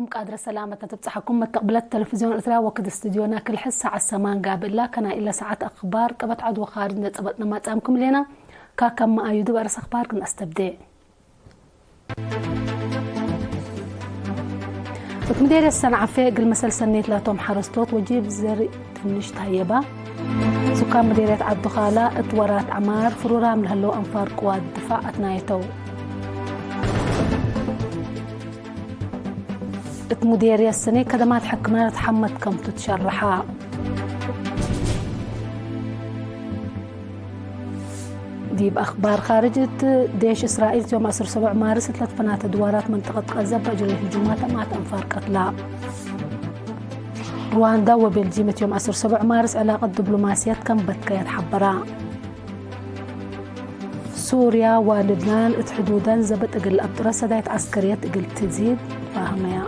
عليكم قادر سلامة تبصحكم متقبلات التلفزيون الإثرا وكد استديونا كل حس على السمان قابل لا كان إلا ساعات أخبار قبت عدو خارج نتقبتنا ما تأمكم لنا كاكم ما أيودو بأرس أخبار كنا استبدأ وتمدير السنة عفاق المسل سنيت لا توم حرستوت وجيب زرق تنش طيبة سكان مديرية عبد خالة اتورات عمار فرورام لهلو أنفار قوات دفاع أتنايتو مديرية السنة كدمات حكمنا تحمد كم تتشرحها دي بأخبار خارجة ديش إسرائيل يوم 7 مارس 3 فنات دوارات منطقة غزة بأجري هجومات مع أنفار قتلى رواندا وبلجيمة يوم 7 مارس علاقة دبلوماسية كم بتكيت حبرا سوريا ولبنان اتحدودا زبط اقل أبطرة دايت عسكرية اقل تزيد فاهميا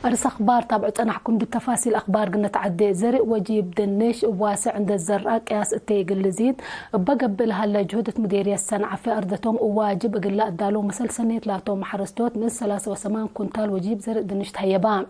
أرس أخبار تابعت أنا حكم بالتفاصيل أخبار قلنا تعدي زرق وجيب دنيش واسع عند الزرقاء قياس التيقل لزيد بقبلها لجهودة مديرية السنعة في أرضتهم وواجب أقل لا أدالو مسل سنيت لاتهم حرستوت من 3 كنتال وجيب زرق دنيش تهيبان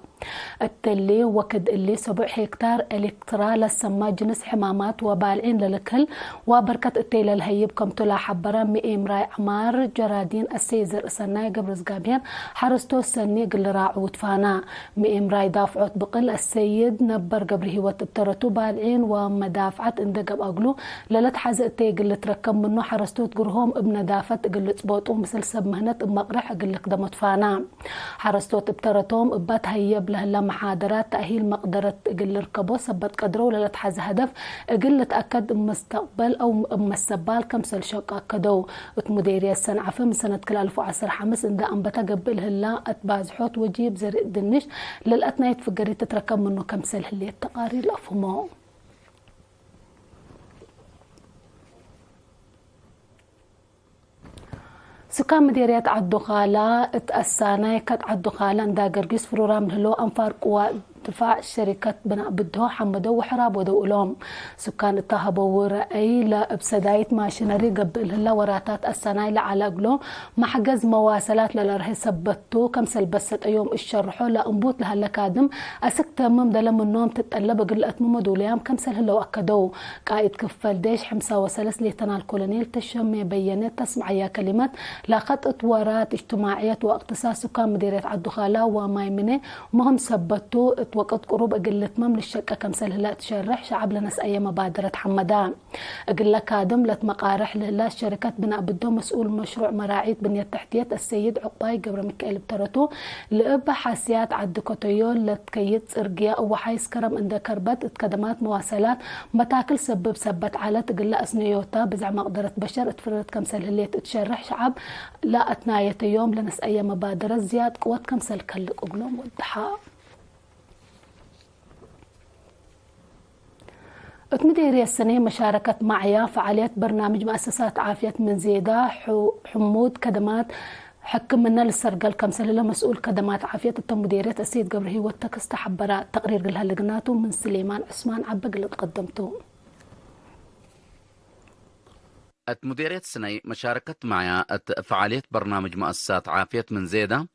التلي وكد اللي 7 هكتار الكترا للسما جنس حمامات وبالعين للكل وبركة التيل الهيب كم تلا حبرا مئيم راي عمار جرادين السيزر سناي قبل زقابين حرستو سني قل راعود فانا مئيم راي دافعت بقل السيد نبر قبره وتبترتو بالعين ومدافعت اندقب اقلو للت حزق تيقل تركب منه حرستو تقرهم ابن دافت قل تبوطو مثل سب مهنت مقرح قل قدمت فانا حرستو تبترتهم ابات هيب لهلا محاضرات تأهيل مقدرة قل ركبو سبت قدرو للت حز هدف قل تأكد مستقبل او مسبال كمسل شوك اكدو مديرية السنعة في سنة كل 2010 حمس اندا انبتا قبل هلا اتباز حوت وجيب زرق دنش للأتنا يتفقري تتركب منه كمسل هلي التقارير الأفهمو سكان مديرية عدو خالة اتأسانا كت عدو خالة اندا قرقيس فرورام هلو انفار قوات دفاع شركة بناء بدو حمدو وحراب ودو لهم سكان اتهبوا ورأي لابسدايت ماشينري قبل هلا وراتات السناي لعلى قلو ما حجز مواصلات للرهي سبتو كم سلبست يوم الشرحو لانبوت لهلا كادم اسك تمم دلم النوم تتقلب قلة ممدو ليام كم سل هلا واكدو قائد كفل ديش حمسة وسلس ليتنال كولونيل تشمي بيانات تسمع يا كلمات لاقت اطورات اجتماعية واقتصاد سكان مديرية عدو خالة ومايمنة مهم سبتو وقت قروب أقل تمام للشقة كمسل هلا تشرح شعب لناس أي مبادرة حمدان أقل كادم لتمقارح لهلا الشركات بناء بدو مسؤول مشروع مراعية بنية تحتية السيد عقباي قبر ميكائيل بترتو لأبا حاسيات عد كوتيول لتكيت إرقيا أو حيس كرم عند كربت اتكدمات مواصلات متاكل سبت على تقل أسنيوتا بزع مقدرة بشر اتفرت كمسل هلا تشرح شعب لا أتناية يوم لناس أي مبادرة زياد قوات كمسل كلك أقلوم والضحاء مديرية السنة مشاركة معايا فعالية برنامج مؤسسات عافية من زيدة حمود كدمات حكم منا للسرقل كمسل مسؤول كدمات عافية مديرية السيد قبره والتكس تحبرات تقرير قلها لقناته من سليمان عثمان عبق اللي تقدمته مديرية السنة مشاركة معايا فعالية برنامج مؤسسات عافية من زيدة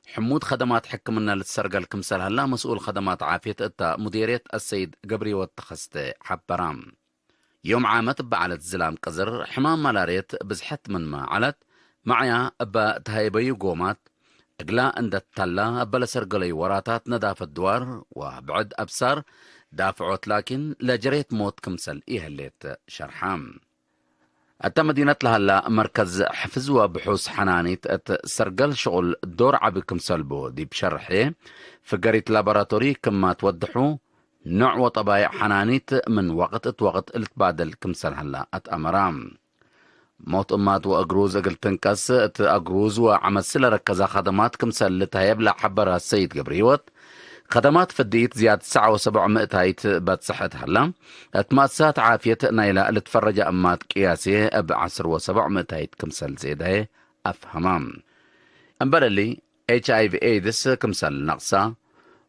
حمود خدمات حكمنا للسرقل كمسل هلا مسؤول خدمات عافية مديرية السيد قبري والتخست حبرام يوم عامت بعلت زلام قزر حمام ملاريت بزحت من ما علت معيا أبا تهيبي قومات اقلا عند التلا أبا لسرقلي وراتات نداف الدوار وبعد أبصار دافعوت لكن لجريت موت كمسل إيهليت شرحام مدينة لهلا مركز حفظ وبحوث حنانيت سرقل شغل دور عبكم سلبو دي بشرحه فقريت لابراتوري كما توضحوا نوع وطبايع حنانيت من وقت التبادل كمسل هلا أمرام موت أمات وأقروز أقل تنكس أقروز وعمسل ركزا خدمات كمسل لتهيب لحبرها السيد قبريوت خدمات فديت زيادة 700 هايت بات صحت هلا اتماسات عافية نايلة اللي تفرج أمات قياسية ب10 و700 هايت كمسل زيده أفهمام أمبرلي HIV AIDS كمسل نقصة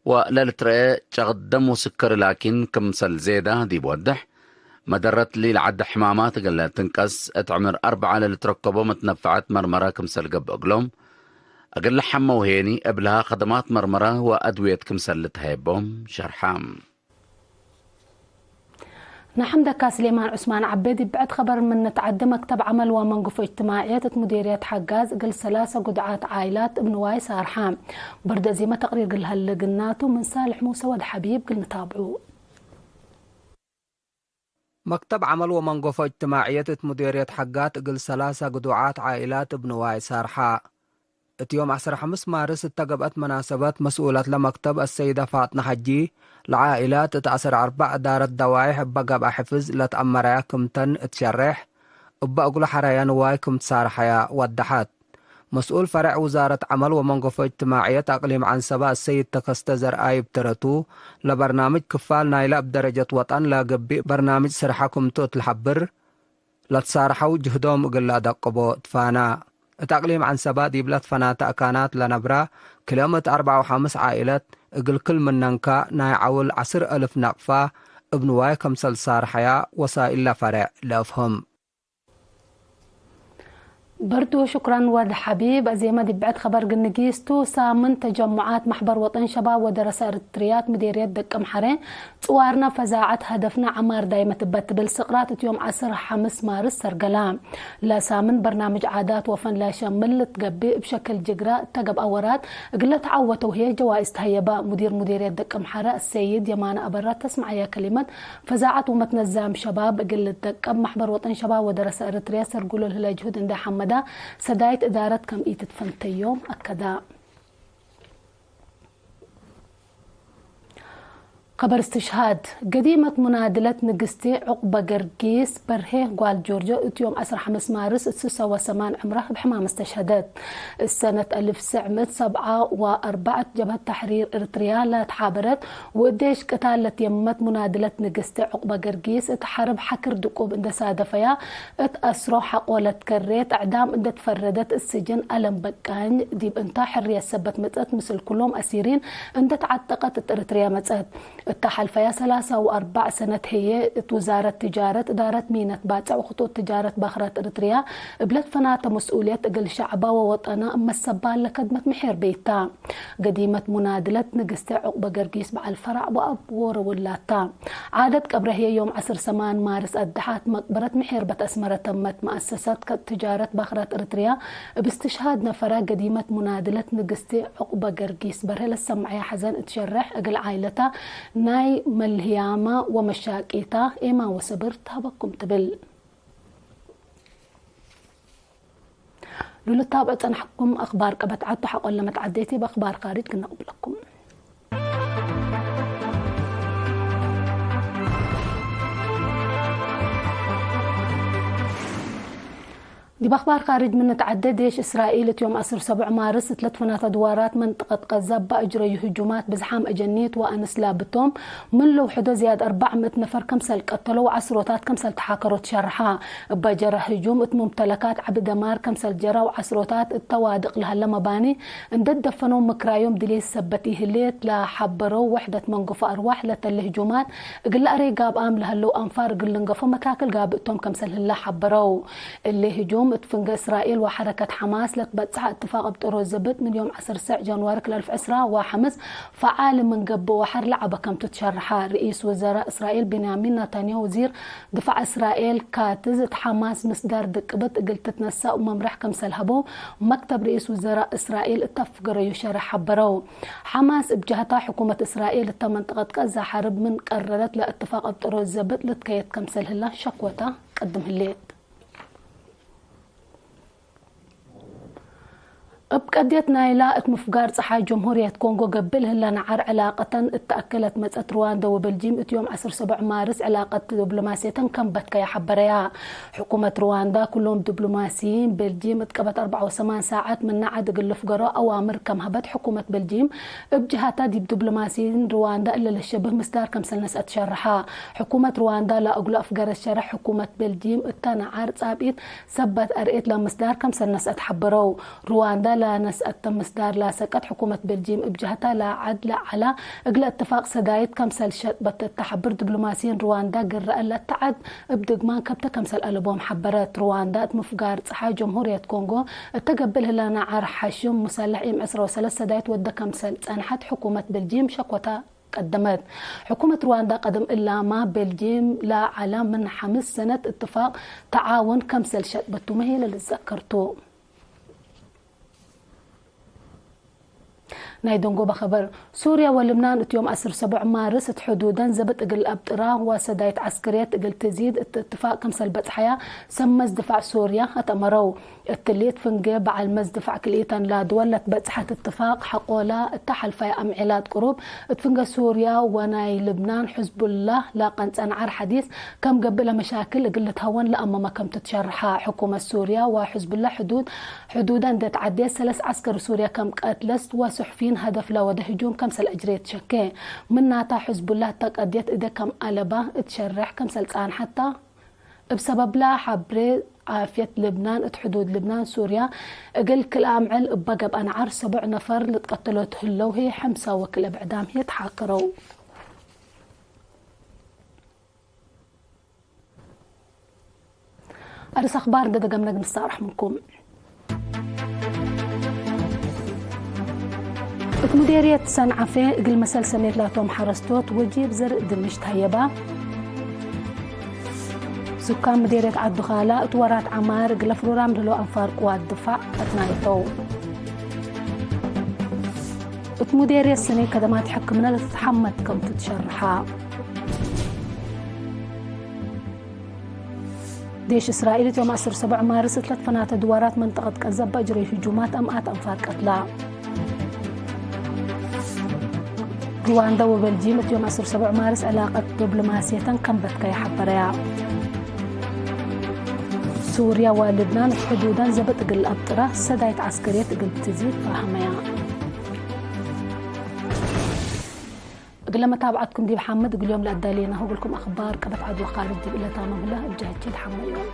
وللترى تقدم وسكر لكن كمسل زيده دي بوضح مدرت لي لعد حمامات قال تنقص اتعمر 4 للتركبوا متنفعت مرمرة كمسل قب أقلوم أقل حمى وهيني قبلها خدمات مرمرة وأدوية كمسل تهيبهم شرحام. نحمدك سليمان عثمان عبيدي. بعد خبر من نتعدى مكتب عمل ومنقف اجتماعيات مديرية حجاز قل 3 قدعات عائلات ابن واي سارحام برد زي ما تقرير قل هاللقناتو من صالح موسى ود حبيب قل نتابعوه. مكتب عمل ومنقف اجتماعيات مديرية حجات قل 3 قدعات عائلات ابن واي سارحا يوم 15 مارس اتقبت مناسبات مسؤولة لمكتب السيدة فاطمة حجي العائلات تأثر 4 دارت دوايح بقى حفظ لتأمر كمتن تشرح بقول حريان واي كمت سارحيا ودحات مسؤول فرع وزارة عمل ومنقف اجتماعية تقليم عن سبا السيد تكستزر آيب ترتو لبرنامج كفال نايلة بدرجة وطن لاقبي برنامج سرحكم توت الحبر لتسارحو جهدهم قل دقبو تفانا تقليم عن سبا ديبلت فنا تأكانات لنبرا كلمة 4 و5 عائلات اقل كل من ننكا ناي عول 10,000 نقفة ابن واي كمسل سارحيا وسائل فرع لأفهم. برضو شكرا ورد حبيب. زي ما دي بعد خبر قنقيستو سامن تجمعات محبر وطن شباب ودراسة ارتريات مديرية دقم حرين صوارنا فزاعت هدفنا عمار دايمة تبتبل سقرات يوم 15 مارس سرقلام لا سامن برنامج عادات وفن لا شمل تقبي بشكل جقراء تقب أورات قلت عوته وهي جوائز تهيبا مديرية دقم حرين السيد يمان أبرات تسمع يا كلمة فزاعت ومتنزام شباب قلت دقم محبر وطن شباب ودراسة ارتريات سرقلوا لها جهود عند حمد سدايت إدارة كم إيتت فنتيوم أكدا. خبر استشهاد قديمة منادلة نقستي عقبة قرقيس برهيه قوال جورجيا يوم 15 مارس 89 عمره بحمام استشهدت السنة 1974 جبهة تحرير إريتريا لا تحابرت وديش قتالة يمت منادلة نقستي عقبة قرقيس تحارب حكر دقوب اند سادفيا اتأسرو حقولة كريت اعدام اند تفردت السجن ألم بقان ديب انتا حرية سبت متأت مثل كلهم أسيرين اند تعتقت إريتريا متأت التحل فيا 3 و4 سنة هي وزارة تجارة إدارة مينة باتع وخطوط تجارة بخرات إريتريا بلد فناتا مسؤولية أقل شعبا ووطنا أما السبال لكدمة محير بيتا قديمة منادلة نقستي عقبة قرقيس مع الفرع وأبور ولاتا عادت قبره هي يوم 18 مارس الدحات مقبرة محير بتأسمرة تمت مؤسسات تجارة بخرات إريتريا باستشهاد نفرة قديمة منادلة نقستي عقبة قرقيس بره للسمعية حزن تشرح أقل عائلتا ناي ملهياما ومشاكيتا إما وسبرتها بكم تبل لولو تابعت أنا حكم أخبار قبت عدت حق لما تعديتي بأخبار خارج كنا قبلكم. دي بأخبار خارج من نتعدى ديش إسرائيل يوم 7 مارس 3 أدوارات منطقة غزة بأجرى هجومات بزحام أجنيت وأنس لابتهم من لو حدو زياد 400 نفر كمسل قتلوا عسروتات كمسل تحاكروا تشرحا بجرى هجوم ممتلكات عبد مار كمسل جرى وعسروتات التوادق لها مباني اندد دفنوا مكرايوم دليس سبتي هليت لا حبروا وحدة منقف أرواح للهجومات قل أري قاب آم لهلو أنفار قل نقفوا مكاكل قابتهم كمسل هلا حبروا اللي هجوم اتفنق إسرائيل وحركة حماس لتبتسع اتفاق بطرو الزبط من يوم 10 جانوار 2015 فعال من قبو وحر لعبة كم تتشرحها رئيس وزراء إسرائيل بنيامين نتنياهو وزير دفاع إسرائيل كاتز حماس مصدر دقبت قلت تتنسى وممرح كم سلهبو مكتب رئيس وزراء إسرائيل اتفق يشرح حبرو حماس بجهتها حكومة إسرائيل منطقة غزة حرب من قررت لاتفاق بطرو الزبط لتكيت كم سلهلا شكوته قدم هليت بقديت نايلا مفقار صحاي جمهورية كونغو قبل هلا نعر علاقة اتأكلت مسألة رواندا وبلجيم يوم 7 مارس علاقة دبلوماسية كم بتكيا حبريا حكومة رواندا كلهم دبلوماسيين بلجيم تقبت 84 ساعات من نعد قل فقراء أوامر كم هبت حكومة بلجيم بجهاتها دي دبلوماسيين رواندا إلا للشبه مصدار كم سنة أتشرحها حكومة رواندا لا أقول أفقار الشرح حكومة بلجيم التنعر صابيت سبت أرئيت لمصدار كم سنة أتحبروا رواندا لا نسأت تمسدار لا سكت حكومة بلجيم بجهتها لا عدل على إقل اتفاق سدايد كمسل شربت التحبر دبلوماسيين رواندا قرأ لا تعد بدقمان كبتا كمسل ألبوم حبرات رواندا مفقار صحا جمهورية كونغو تقبل لنا عار حشم مسلح إم عسرة وثلاث سدايد ود كمسل أنحت حكومة بلجيم شكوتا قدمت حكومة رواندا قدم إلا ما بلجيم لا على من 5 سنة اتفاق تعاون كمسل شربت ما هي اللي ذكرتوه نايدونغو بخبر سوريا ولبنان يوم 7 مارس حدودا زبط اقل ابطرا وسدايت عسكريات اقل تزيد اتفاق كمسل بطحيا سمز دفاع سوريا اتمروا التليت فنجيب على المزدفع كليتان لا دولت بطحة اتفاق حقولا التحلفة امعلات قروب اتفنجا سوريا وناي لبنان حزب الله لا قنت انعار حديث كم قبل مشاكل اقل تهون لأما ما كم تتشرحها حكومة سوريا وحزب الله حدودا دت عدي 3 عسكر سوريا كم قتلست وسحفين هدف لا وده هجوم كمسل أجريت شكي من ناتا حزب الله تقديت إذا كم ألبا اتشرح كمسل تسان حتى بسبب لا حبري عافية لبنان حدود لبنان سوريا قل كلام عل بقى بأنعار 7 نفر اللي تقتلوا تهلو هي حمسة وكل بعدام هي تحاكروا أرس أخبار ده قمنا نستعرح منكم مديرية سنعفة قل مسال سمير لاتوم حرستوت وجيب زر دمشت هيبا سكان مديرية عدو خالة اتورات عمار قل فرورام دلو أنفار قوات دفاع اتنايتو مديرية السنة كدمات حكمنا لتتحمد كم تتشرحا ديش إسرائيل يوم 7 مارس 3 فنات دوارات منطقة كذب أجري هجومات أمئات أنفار قتلا رواندا وبلجيم يوم 7 مارس علاقة دبلوماسية كمبت كي حبريا سوريا ولبنان حدودا زبط قل أبطرة سدايت عسكرية قل تزيد فهميا قل لما تابعتكم دي محمد قل يوم لأدالينا هو لكم أخبار كبت عدو خارج دي بلا تامم الله بجهد جيد حميون